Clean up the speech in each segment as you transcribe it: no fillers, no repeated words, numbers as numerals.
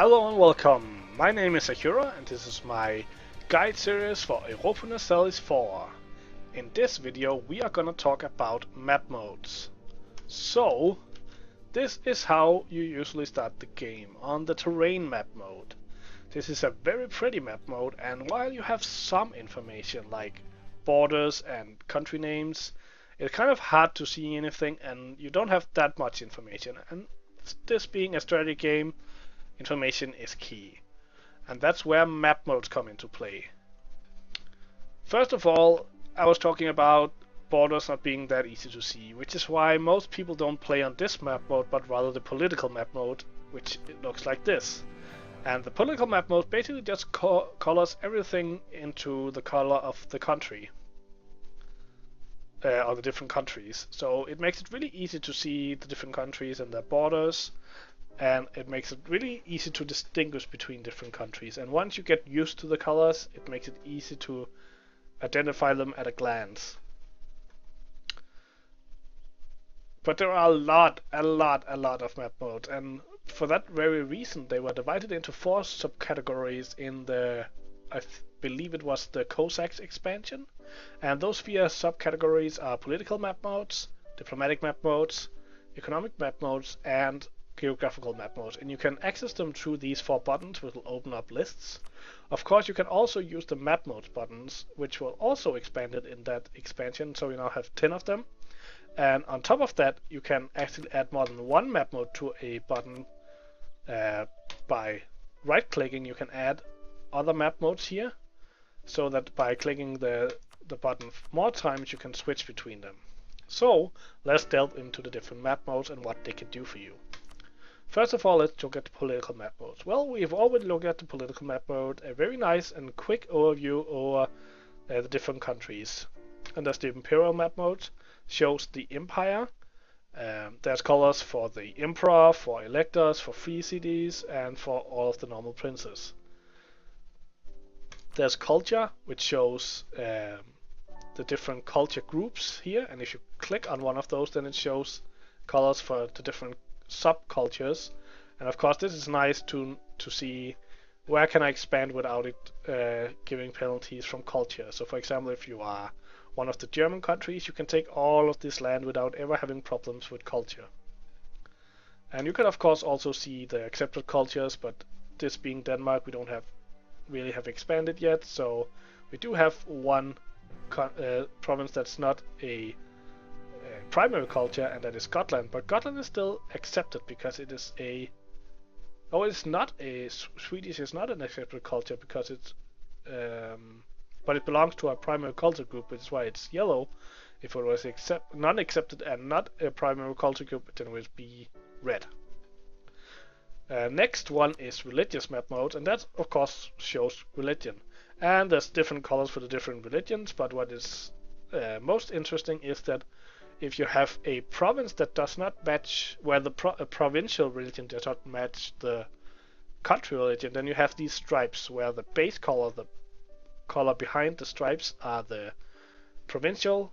Hello and welcome, my name is Akira and this is my guide series for Europa Universalis 4. In this video we are gonna talk about map modes. So, this is how you usually start the game, on the terrain map mode. This is a very pretty map mode, and while you have some information like borders and country names, it's kind of hard to see anything and you don't have that much information, and this being a strategy game, information is key, and that's where map modes come into play. First of all, I was talking about borders not being that easy to see, which is why most people don't play on this map mode, but rather the political map mode, which it looks like this. And the political map mode basically just colors everything into the color of the country, or the different countries. So it makes it really easy to see the different countries and their borders, and it makes it really easy to distinguish between different countries. And once you get used to the colors, it makes it easy to identify them at a glance. But there are a lot of map modes, and for that very reason they were divided into 4 subcategories in the, I believe it was the Cossacks expansion. And those 4 subcategories are political map modes, diplomatic map modes, economic map modes, and geographical map modes, and you can access them through these 4 buttons, which will open up lists. Of course, you can also use the map modes buttons, which will also expanded in that expansion, so you now have 10 of them. And on top of that, you can actually add more than one map mode to a button. By right-clicking, you can add other map modes here, so that by clicking the button more times, you can switch between them. So let's delve into the different map modes and what they can do for you. First of all, let's look at the political map modes. Well, we've already looked at the political map mode, a very nice and quick overview over the different countries. And there's the imperial map mode, shows the empire. There's colors for the emperor, for electors, for free cities, and for all of the normal princes. There's culture, which shows the different culture groups here, and if you click on one of those, then it shows colors for the different subcultures. And of course, this is nice to see where can I expand without it giving penalties from culture. So for example, if you are one of the German countries, you can take all of this land without ever having problems with culture. And you can of course also see the accepted cultures, but this being Denmark, we don't really have expanded yet, so we do have one province that's not a primary culture, and that is Scotland. But Scotland is still accepted because it is it's not a Swedish is not an accepted culture because it's but it belongs to a primary culture group, which is why it's yellow. If it was non-accepted and not a primary culture group, then it would be red. Next one is religious map mode, and that of course shows religion. And there's different colors for the different religions, but what is most interesting is that if you have a province that does not match, where the provincial religion does not match the country religion, then you have these stripes where the base color, the color behind the stripes, are the provincial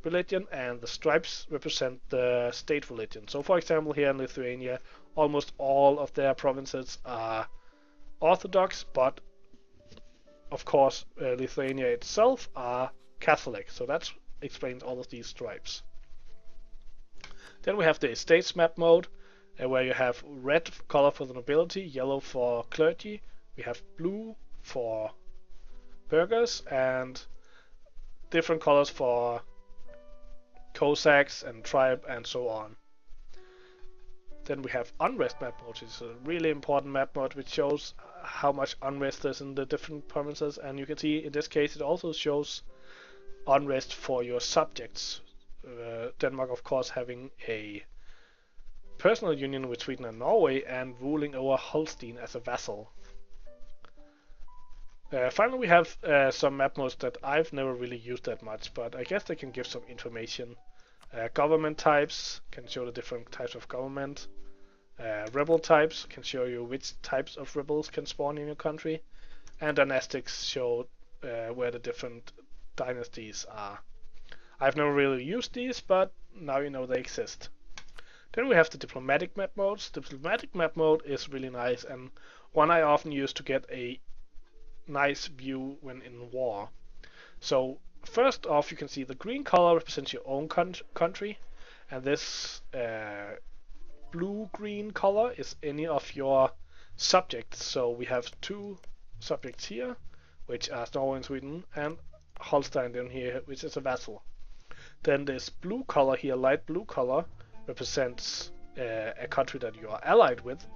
religion, and the stripes represent the state religion. So for example, here in Lithuania, almost all of their provinces are Orthodox, but of course Lithuania itself are Catholic, so that explains all of these stripes. Then we have the estates map mode, where you have red color for the nobility, yellow for clergy, we have blue for burghers, and different colors for Cossacks and tribe and so on. Then we have unrest map mode, which is a really important map mode, which shows how much unrest there's in the different provinces, and you can see in this case it also shows unrest for your subjects. Denmark of course having a personal union with Sweden and Norway, and ruling over Holstein as a vassal. Finally, we have some map modes that I've never really used that much, but I guess they can give some information. Government types can show the different types of government. Rebel types can show you which types of rebels can spawn in your country. And dynastics show where the different dynasties are. I've never really used these, but now you know they exist. Then we have the diplomatic map modes. The diplomatic map mode is really nice and one I often use to get a nice view when in war. So first off, you can see the green color represents your own country, and this blue-green color is any of your subjects. So we have two subjects here, which are Norway and Sweden, and Holstein down here, which is a vassal. Then this blue color here, light blue color, represents a country that you are allied with,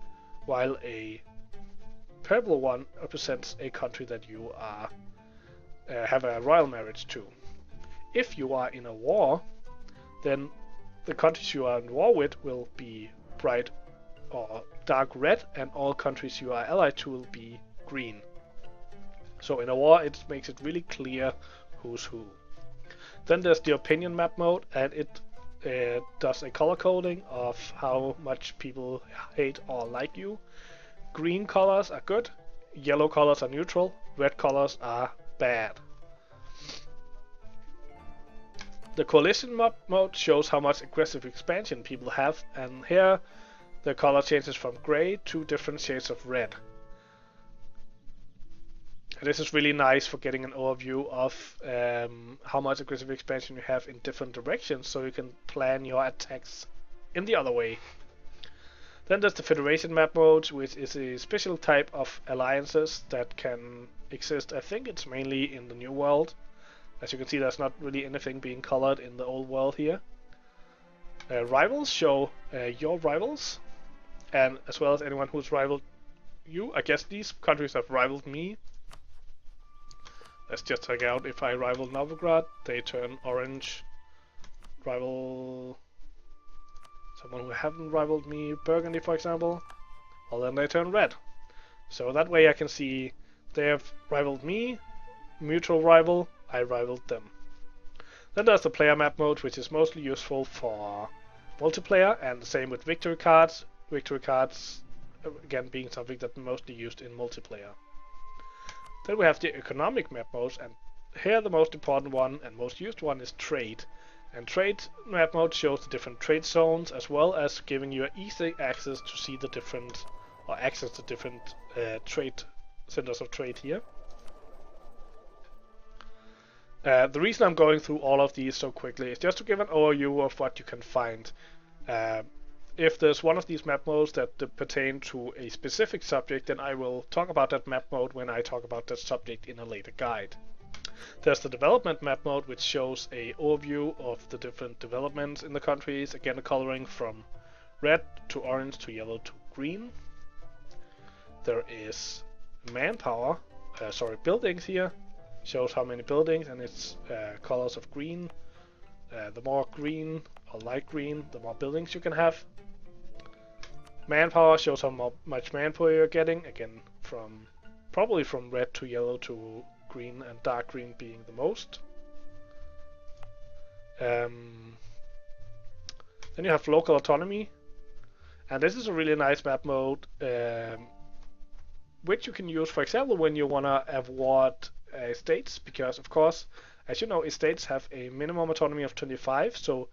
while a purple one represents a country that you are have a royal marriage to. If you are in a war, then the countries you are in war with will be bright or dark red, and all countries you are allied to will be green. So in a war, it makes it really clear who's who. Then there's the opinion map mode, and it does a color coding of how much people hate or like you. Green colors are good, yellow colors are neutral, red colors are bad. The coalition map mode shows how much aggressive expansion people have, and here the color changes from gray to different shades of red. This is really nice for getting an overview of how much aggressive expansion you have in different directions, so you can plan your attacks in the other way. Then there's the Federation map mode, which is a special type of alliances that can exist. I think it's mainly in the New World. As you can see, there's not really anything being colored in the Old World here. Rivals show your rivals, and as well as anyone who's rivaled you. I guess these countries have rivaled me. Let's just check out if I rival Novgorod, they turn orange. Rival someone who haven't rivaled me, Burgundy for example, well then they turn red. So that way I can see they have rivaled me, mutual rival, I rivaled them. Then there's the player map mode, which is mostly useful for multiplayer, and the same with victory cards. Victory cards again being something that's mostly used in multiplayer. Then we have the economic map modes, and here the most important one and most used one is trade. And trade map mode shows the different trade zones, as well as giving you easy access to see the different, or access to different trade centers of trade here. The reason I'm going through all of these so quickly is just to give an overview of what you can find. If there's one of these map modes that pertain to a specific subject, then I will talk about that map mode when I talk about that subject in a later guide. There's the development map mode, which shows a overview of the different developments in the countries, again coloring from red to orange to yellow to green. There is manpower, buildings here, shows how many buildings, and it's colors of green. The more green or light green, the more buildings you can have. Manpower shows how much manpower you're getting, again probably from red to yellow to green, and dark green being the most. Then you have local autonomy, and this is a really nice map mode, which you can use, for example, when you want to award states, because of course, as you know, states have a minimum autonomy of 25, so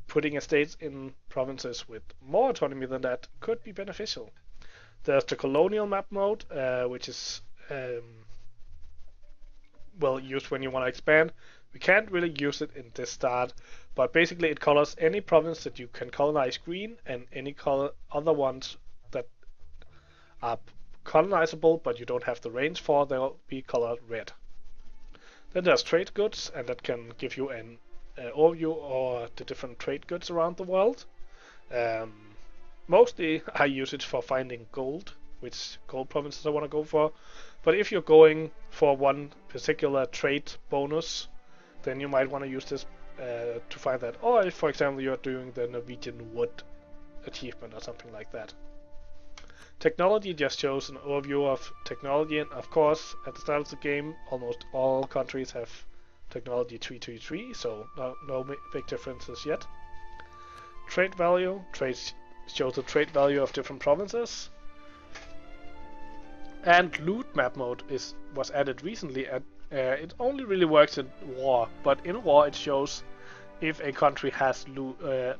putting estates in provinces with more autonomy than that could be beneficial. There's the colonial map mode, which is used when you want to expand. We can't really use it in this start, but basically it colors any province that you can colonize green, and any other ones that are colonizable but you don't have the range for, they'll be colored red. Then there's trade goods, and that can give you an overview of the different trade goods around the world. Mostly I use it for finding gold, which gold provinces I want to go for. But if you're going for one particular trade bonus, then you might want to use this to find that. Or if, for example, you're doing the Norwegian wood achievement or something like that. Technology just shows an overview of technology, and of course, at the start of the game, almost all countries have technology 333, so no big differences yet. Trade value, shows the trade value of different provinces. And loot map mode was added recently, and it only really works in war, but in war it shows if a country has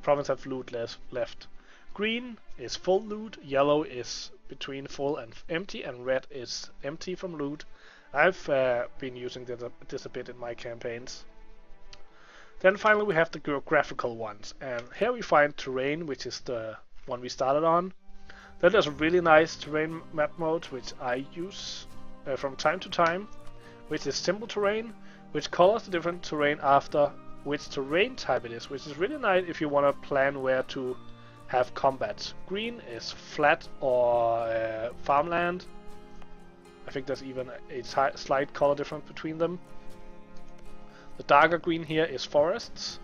province have loot left. Green is full loot, yellow is between full and empty, and red is empty from loot. I've been using this a bit in my campaigns. Then finally we have the geographical ones, and here we find terrain, which is the one we started on. Then there's a really nice terrain map mode, which I use from time to time, which is simple terrain, which colors the different terrain after which terrain type it is, which is really nice if you want to plan where to have combats. Green is flat or farmland. I think there's even a slight color difference between them. The darker green here is forests.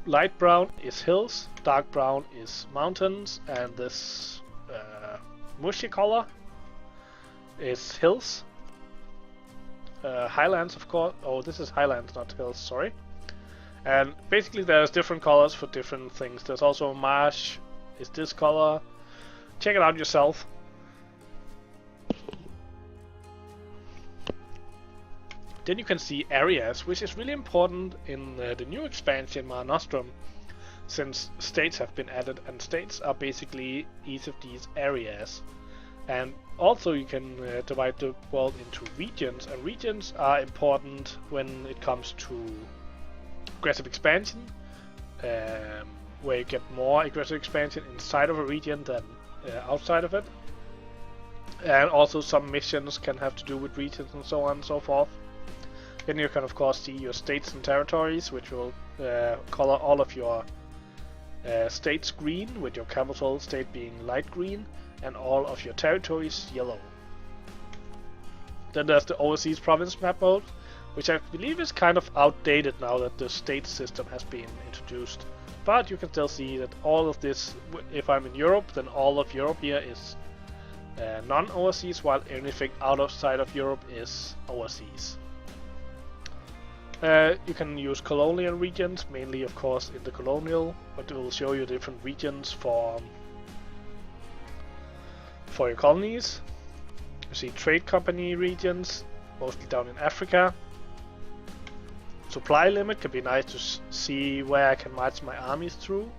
Light brown is hills, dark brown is mountains, and this mushy color is hills. Highlands, of course. Oh, this is highlands, not hills, sorry. And basically there's different colors for different things. There's also marsh is this color. Check it out yourself. Then you can see areas, which is really important in the new expansion Mare Nostrum, since states have been added, and states are basically each of these areas. And also you can divide the world into regions, and regions are important when it comes to aggressive expansion, where you get more aggressive expansion inside of a region than outside of it. And also some missions can have to do with regions and so on and so forth. Then you can of course see your states and territories, which will color all of your states green, with your capital state being light green, and all of your territories yellow. Then there's the overseas province map mode, which I believe is kind of outdated now that the state system has been introduced. But you can still see that all of this, if I'm in Europe, then all of Europe here is non-overseas, while anything outside of Europe is overseas. You can use colonial regions, mainly of course in the colonial, but it will show you different regions for your colonies. You see trade company regions, mostly down in Africa. Supply limit can be nice to see where I can march my armies through.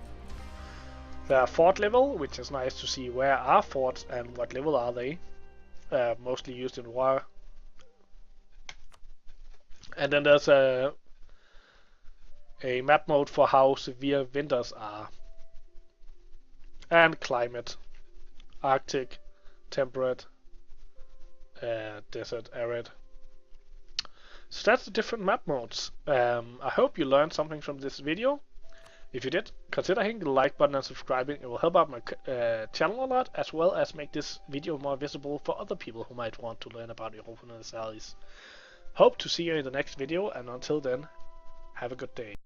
There are fort level, which is nice to see where are forts and what level are they. Mostly used in war. And then there's a map mode for how severe winters are. And climate. Arctic, temperate, desert, arid. So that's the different map modes. I hope you learned something from this video. If you did, consider hitting the like button and subscribing. It will help out my channel a lot, as well as make this video more visible for other people who might want to learn about Europa Universalis. Hope to see you in the next video, and until then, have a good day.